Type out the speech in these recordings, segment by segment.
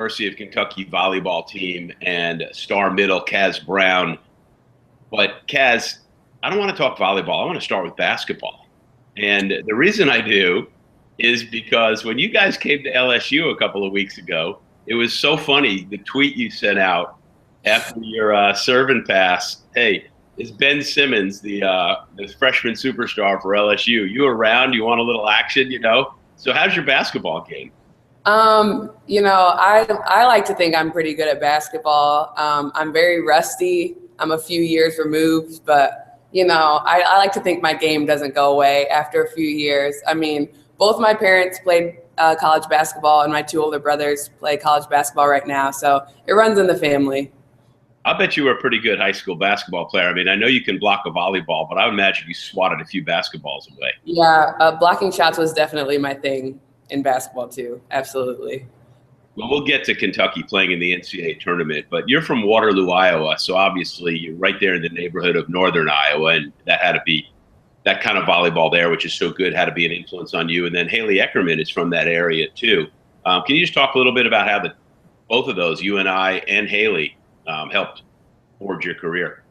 University of Kentucky volleyball team and star middle Kaz Brown. But Kaz, I don't want to talk volleyball. I want to start with basketball. And the reason I do is because when you guys came to LSU a couple of weeks ago, it was so funny. The tweet you sent out after your serve and pass. Hey, is Ben Simmons, the freshman superstar for LSU? You around? You want a little action? So how's your basketball game? I like to think I'm pretty good at basketball. I'm very rusty. I'm a few years removed, but I like to think my game doesn't go away after a few years. I mean, both my parents played college basketball, and my two older brothers play college basketball right now, so it runs in the family. I bet you were a pretty good high school basketball player. I mean, I know you can block a volleyball, but I would imagine you swatted a few basketballs away. Yeah, blocking shots was definitely my thing in basketball too. Absolutely. Well, we'll get to Kentucky playing in the NCAA tournament, but you're from Waterloo, Iowa, so obviously you're right there in the neighborhood of northern Iowa, and that had to be that kind of volleyball there, which is so good, had to be an influence on you. And then Haley Eckerman is from that area too. Can you just talk a little bit about how both of those, you and I and Haley, helped forge your career?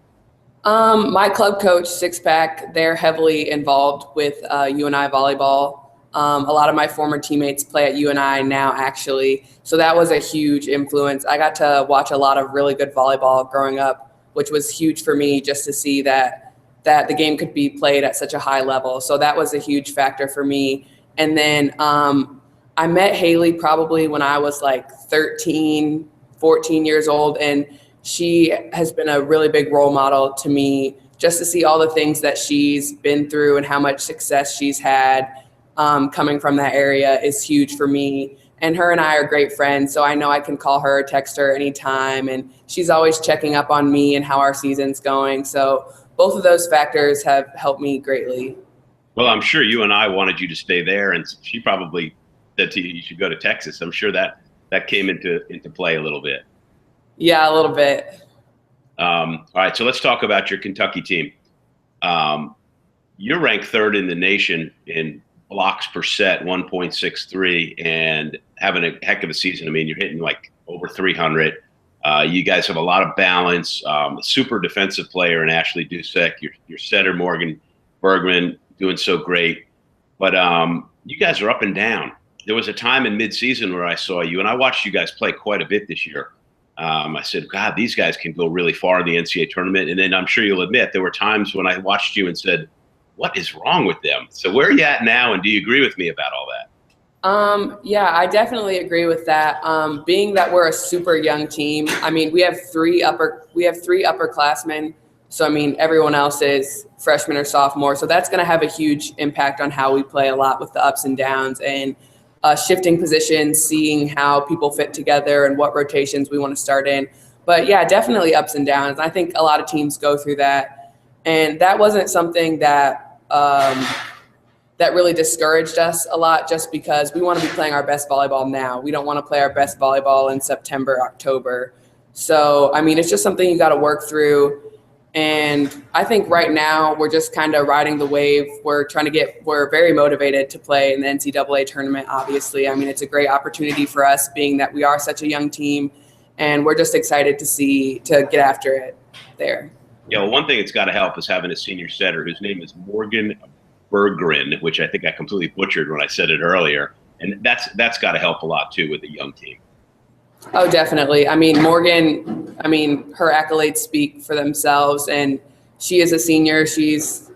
My club coach, Six Pack, they're heavily involved with UNI volleyball. A lot of my former teammates play at UNI now, actually. So that was a huge influence. I got to watch a lot of really good volleyball growing up, which was huge for me just to see that the game could be played at such a high level. So that was a huge factor for me. And then I met Haley probably when I was like 13, 14 years old, and she has been a really big role model to me just to see all the things that she's been through and how much success she's had coming from that area is huge for me. And her and I are great friends, so I know I can call her or text her anytime, and she's always checking up on me and how our season's going. So both of those factors have helped me greatly. Well, I'm sure you and I wanted you to stay there, and she probably said to you should go to Texas. I'm sure that came into play a little bit. Yeah, a little bit. All right, so let's talk about your Kentucky team. You're ranked third in the nation in blocks per set, 1.63, and having a heck of a season. I mean, you're hitting like over 300. You guys have a lot of balance. A super defensive player in Ashley Dusek. Your setter, Morgan Bergman, doing so great. But you guys are up and down. There was a time in midseason where I saw you, and I watched you guys play quite a bit this year. I said, God, these guys can go really far in the NCAA tournament. And then I'm sure you'll admit there were times when I watched you and said, what is wrong with them? So where are you at now, and do you agree with me about all that? Yeah, I definitely agree with that. Being that we're a super young team, I mean, we have three upperclassmen. So, I mean, everyone else is freshman or sophomore. So that's going to have a huge impact on how we play a lot with the ups and downs and shifting positions, seeing how people fit together and what rotations we want to start in. But yeah, definitely ups and downs. I think a lot of teams go through that. And that wasn't something that really discouraged us a lot, just because we want to be playing our best volleyball now. We don't want to play our best volleyball in September, October. So, I mean, it's just something you got to work through. And I think right now we're just kind of riding the wave. We're very motivated to play in the NCAA tournament, obviously. I mean, it's a great opportunity for us, being that we are such a young team, and we're just excited to get after it there. Yeah, well, one thing that's got to help is having a senior setter whose name is Morgan Bergman, which I think I completely butchered when I said it earlier. And that's got to help a lot too with a young team. Oh, definitely. I mean, Morgan, her accolades speak for themselves, and she is a senior. She's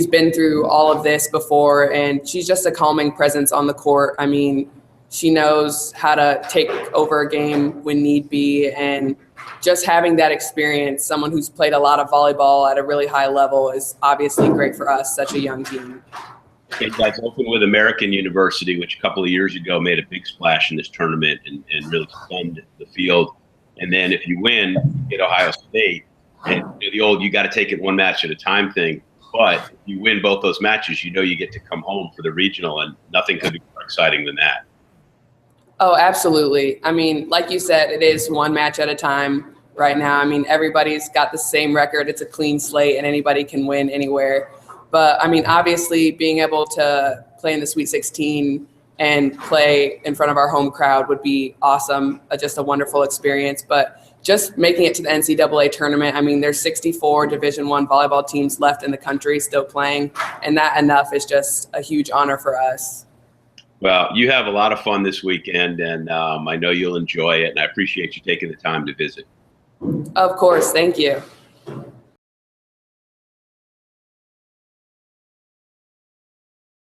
been through all of this before, and she's just a calming presence on the court. I mean, she knows how to take over a game when need be, and just having that experience, someone who's played a lot of volleyball at a really high level, is obviously great for us, such a young team. You guys opened with American University, which a couple of years ago made a big splash in this tournament and really stunned the field. And then if you win, you get Ohio State. And the old you got to take it one match at a time thing. But if you win both those matches, you know you get to come home for the regional, and nothing could be more exciting than that. Oh, absolutely. I mean, like you said, it is one match at a time right now. I mean, everybody's got the same record. It's a clean slate, and anybody can win anywhere. But, I mean, obviously being able to play in the Sweet 16 and play in front of our home crowd would be awesome. Just a wonderful experience. But just making it to the NCAA tournament, I mean, there's 64 Division I volleyball teams left in the country still playing, and that enough is just a huge honor for us. Well, you have a lot of fun this weekend, and I know you'll enjoy it, and I appreciate you taking the time to visit. Of course. Thank you.